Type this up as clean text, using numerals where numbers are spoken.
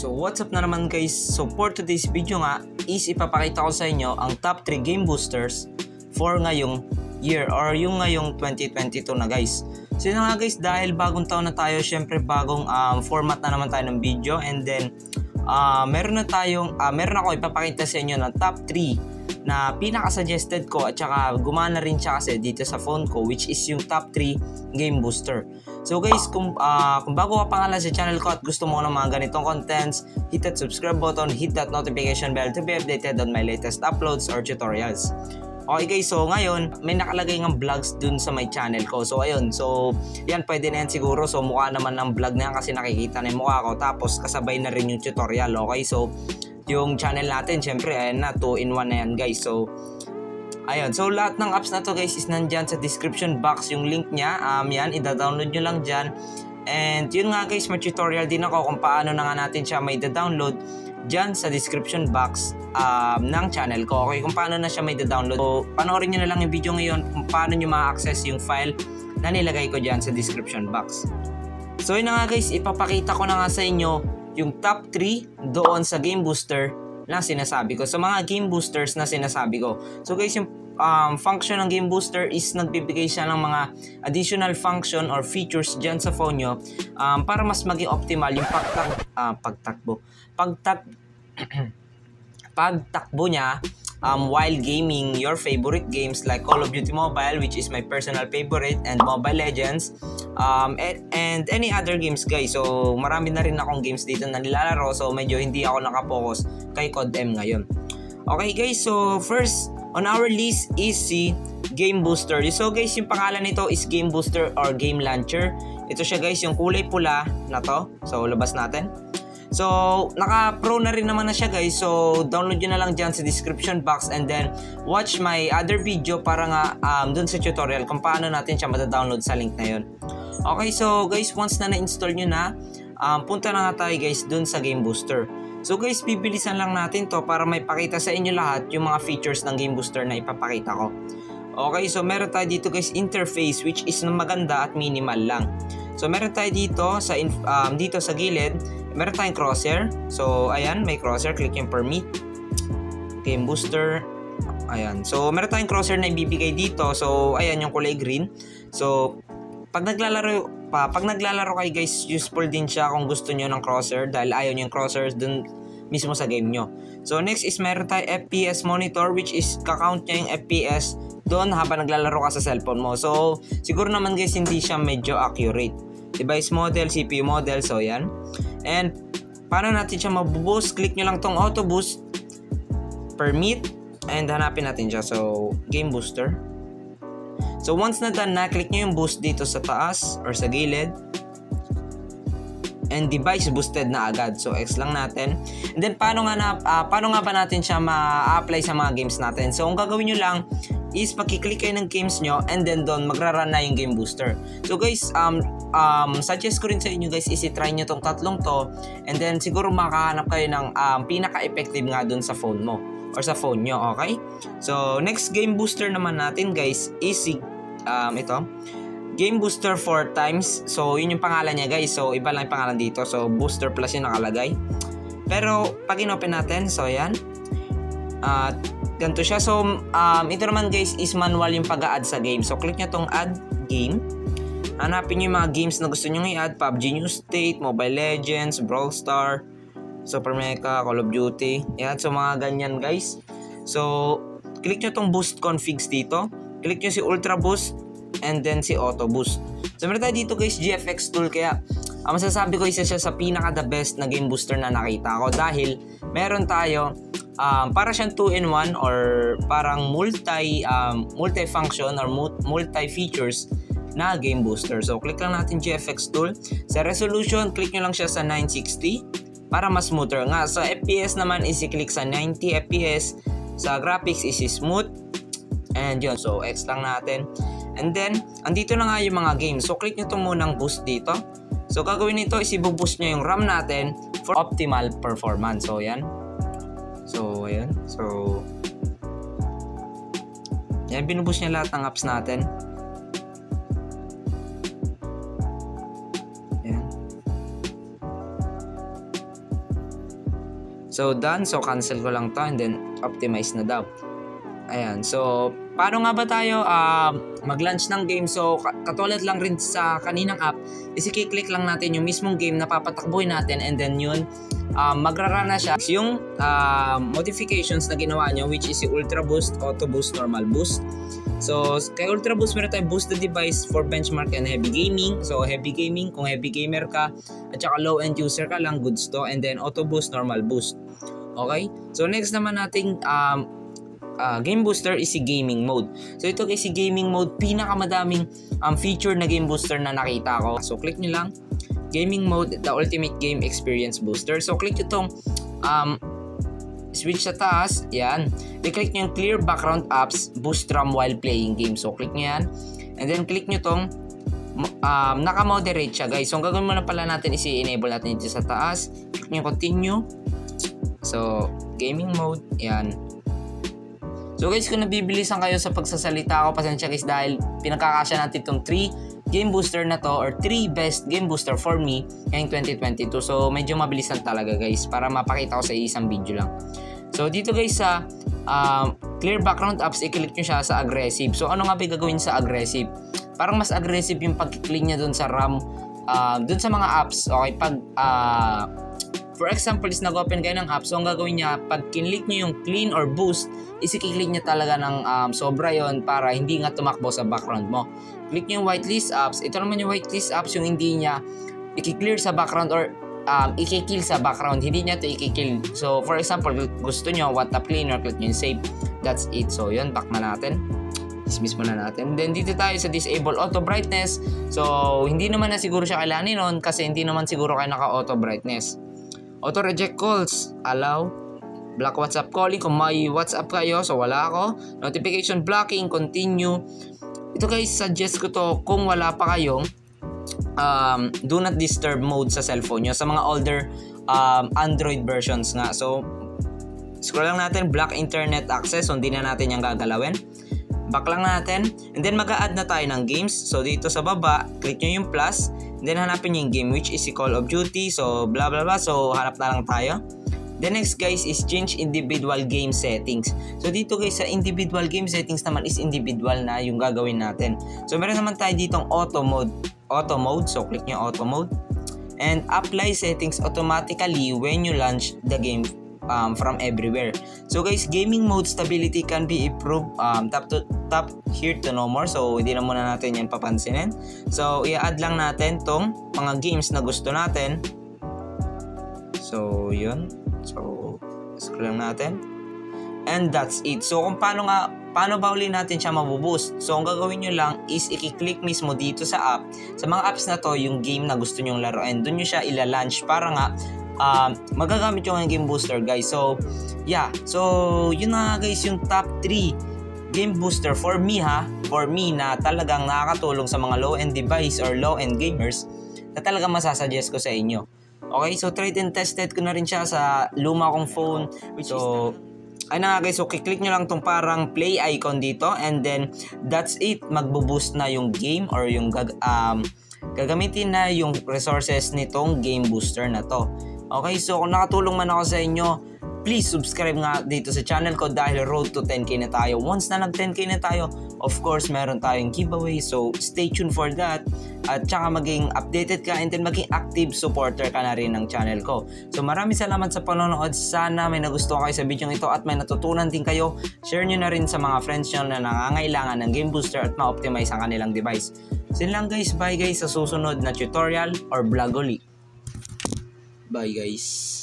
So what's up na naman guys? So for today's video nga is ipapakita ko sa inyo ang top 3 game boosters for ngayong year or yung ngayong 2022 na guys. So yun nga guys, dahil bagong taon na tayo, syempre bagong format na naman tayo ng video, and then meron ako ipapakita sa inyo ng top 3 na pinaka-suggested ko at saka gumana rin siya kasi dito sa phone ko, which is yung top 3 game booster. So guys, kung bago ka pa nga sa channel ko at gusto mo ng mga ganitong contents, hit that subscribe button, hit that notification bell to be updated on my latest uploads or tutorials. Okay guys, so ngayon, may nakalagay ng vlogs dun sa my channel ko. So ayun, so yan, pwede na yan siguro. So mukha naman ng vlog na yan kasi nakikita na yung mukha ko. Tapos kasabay na rin yung tutorial, okay? So yung channel natin, syempre, ayan na, 2-in-1 na yan guys. So ayun, so lahat ng apps na to guys is nandyan sa description box yung link niya. Yan, ida-download nyo lang dyan. And yun nga guys, may tutorial din ako kung paano na nga natin siya may da-download dyan sa description box ng channel ko. Okay, kung paano na siya may da-download. So panoorin nyo na lang yung video ngayon kung paano nyo ma-access yung file na nilagay ko dyan sa description box. So yun na nga guys, ipapakita ko na nga sa inyo yung top 3 doon sa game booster na sinasabi ko. So mga game boosters na sinasabi ko. So guys, yung function ng game booster is nagbibigay siya ng mga additional function or features dyan sa phone nyo para mas maging optimal yung pagtakbo niya while gaming your favorite games like Call of Duty Mobile, which is my personal favorite, and Mobile Legends, and any other games guys. So marami na rin akong games dito na nilalaro, so medyo hindi ako nakapokus kay COD M ngayon. Okay guys, so first on our list is si Game Booster. So guys, yung pangalan nito is Game Booster or Game Launcher. Ito siya guys, yung kulay pula na to. So labas natin. So naka-pro na rin naman na siya guys. So download nyo na lang dyan sa description box, and then watch my other video para nga dun sa tutorial kung paano natin siya mata-download sa link na yun. Okay, so guys, once na na-install nyo na, punta na nga tayo guys dun sa Game Booster. So guys, bibilisan lang natin to para may pakita sa inyo lahat yung mga features ng Game Booster na ipapakita ko. Okay, so meron tayo dito guys interface, which is maganda at minimal lang. So meron tayo dito sa gilid, meron tayong crosshair. So ayan, may crosshair, click yung permit. Game Booster. Ayan. So meron tayong crosshair na ibibigay dito. So ayan yung kulay green. So pag naglalaro kayo guys, useful din siya kung gusto nyo ng crosshair dahil ayaw nyo yung crosshairs dun mismo sa game nyo. So next is meron tayo FPS monitor, which is kakount niya yung FPS doon habang naglalaro ka sa cellphone mo. So siguro naman guys, hindi siya medyo accurate. Device model, CPU model, so yan. And paano natin siya maboost? Click nyo lang tong auto boost, permit, and hanapin natin siya. So Game Booster. So once na done na, click nyo yung boost dito sa taas or sa gilid, and device boosted na agad. So X lang natin. And then paano nga ba natin siya ma-apply sa mga games natin? So ang gagawin nyo lang is magkiklik kayo ng games nyo, and then doon magra-run na yung Game Booster. So guys, suggest ko rin sa inyo guys is i-try nyo tong tatlong to, and then siguro makahanap kayo ng pinaka-effective nga doon sa phone mo or sa phone nyo, okay? So next Game Booster naman natin guys is ito, Game Booster 4 times. So yun yung pangalan niya guys. So iba lang yung pangalan dito. So Booster Plus yung nakalagay. Pero pag in-open natin, so yan, ganito siya. So ito naman guys is manual yung pag-a-add sa game. So click nyo tong add game. Hanapin nyo yung mga games na gusto nyo i-add. PUBG New State, Mobile Legends, Brawl Star, Super Mecha, Call of Duty. Yan, so mga ganyan guys. So click nyo tong boost configs dito. Click nyo si Ultra Boost and then si Auto Boost. So meron tayo dito guys GFX tool, kaya masasabi ko isa siya sa pinaka the best na game booster na nakita ko dahil meron tayo para siyang 2-in-1 or parang multi-function or multi-features na game booster. So click lang natin GFX tool. Sa resolution, click nyo lang siya sa 960 para mas smoother nga. Sa FPS naman is i-click sa 90 FPS. Sa graphics is smooth. And yun, so X lang natin. And then, andito na nga yung mga games. So click nyo itong munang boost dito. So gagawin nito is i-boost nyo yung RAM natin for optimal performance. So yan. So ayan. So yan, binuboost niya lahat ng apps natin. Yan. So done. So cancel ko lang to and then optimize na daw. Ayan. So paano nga ba tayo mag-launch ng game? So katulad lang rin sa kaninang app, is i-click lang natin yung mismong game na papatakbuhin natin and then yun magrara na siya. Yung modifications na ginawa nyo, which is yung Ultra Boost, Auto Boost, Normal Boost. So kay Ultra Boost meron tayo boost the device for benchmark and heavy gaming. So heavy gaming, kung heavy gamer ka at saka low end user ka lang, goods to. And then Auto Boost, Normal Boost. Okay? So next naman nating game booster is si gaming mode. So ito guys, si gaming mode, pinakamadaming feature na game booster na nakita ko. So click nyo lang gaming mode, the ultimate game experience booster. So click nyo tong switch sa taas, yan. I-click nyo yung clear background apps, boost RAM while playing game. So click nyo yan. And then click nyo tong naka-moderate siya guys. So ang gagawin muna pala natin is i-enable natin ito sa taas. Click nyo continue. So gaming mode, yan. So guys, kung nabibilisan kayo sa pagsasalita ko, pasensya guys dahil pinagkakasya natin itong 3 game booster na to or 3 best game booster for me ngayong 2022. So medyo mabilisan talaga guys para mapakita ko sa isang video lang. So dito guys sa clear background apps, i-click nyo siya sa aggressive. So ano nga ba gagawin sa aggressive? Parang mas aggressive yung pag-click niya dun sa RAM, dun sa mga apps. Okay, pag for example, is nag-open kayo ng app. So, ang gagawin niya, pag kinlik nyo yung clean or boost, isi-click niya talaga ng sobra yon para hindi nga tumakbo sa background mo. Click nyo yung whitelist apps. Ito naman yung whitelist apps, yung hindi niya i-clear sa background or i-kill sa background. Hindi niya ito i-kill. So, for example, gusto nyo, want a cleaner, click nyo yung save. That's it. So, yun, back na natin. Dismiss muna natin. Then, dito tayo sa disable auto brightness. So, hindi naman na siguro siya kailangan nun kasi hindi naman siguro kayo naka-auto brightness. Auto reject calls, allow. Block WhatsApp calling kung may WhatsApp kayo, so wala ako. Notification blocking, continue. Ito guys, suggest ko to kung wala pa kayong do not disturb mode sa cellphone nyo sa mga older Android versions nga. So scroll lang natin, block internet access, so hindi na natin yung gagalawin. Back lang natin and then mag-a-add na tayo ng games. So dito sa baba, click nyo yung plus. Then hanapin nyo yung game which is si Call of Duty. So blah blah blah. So hanap na lang tayo. The next guys is change individual game settings. So dito guys sa individual game settings naman is individual na yung gagawin natin. So meron naman tayo ditong auto mode. Auto mode. So click nyo auto mode. And apply settings automatically when you launch the game from everywhere. So guys, gaming mode stability can be improved. Tap here to know more. So hindi na muna natin yan papansinin. So i-add lang natin tong mga games na gusto natin. So yun. So scroll lang natin. And that's it. So kung paano ba uli natin siya mabuboost? So ang gagawin nyo lang is i-click mismo dito sa app. Sa mga apps na to, yung game na gusto nyong laruin, doon nyo siya ila-launch para nga magagamit yung game booster guys. So yeah, so yun na guys yung top 3 game booster for me na talagang nakakatulong sa mga low-end device or low-end gamers na talagang masasuggest ko sa inyo. Okay, so tried and tested ko na rin siya sa luma kong phone. So ay na guys, so click nyo lang tong parang play icon dito and then that's it, magbo-boost na yung game or yung gagamitin na yung resources nitong game booster na to. Okay, so kung nakatulong man ako sa inyo, please subscribe nga dito sa channel ko dahil road to 10k na tayo. Once na nag 10k na tayo, of course meron tayong giveaway, so stay tuned for that. At saka maging updated ka and then maging active supporter ka na rin ng channel ko. So maraming salamat sa panonood. Sana may nagustuhan kayo sa video ito at may natutunan din kayo. Share nyo na rin sa mga friends nyo na nangangailangan ng game booster at ma-optimize ang kanilang device. So yun lang guys, bye guys sa susunod na tutorial or vlog ulit. Bye guys.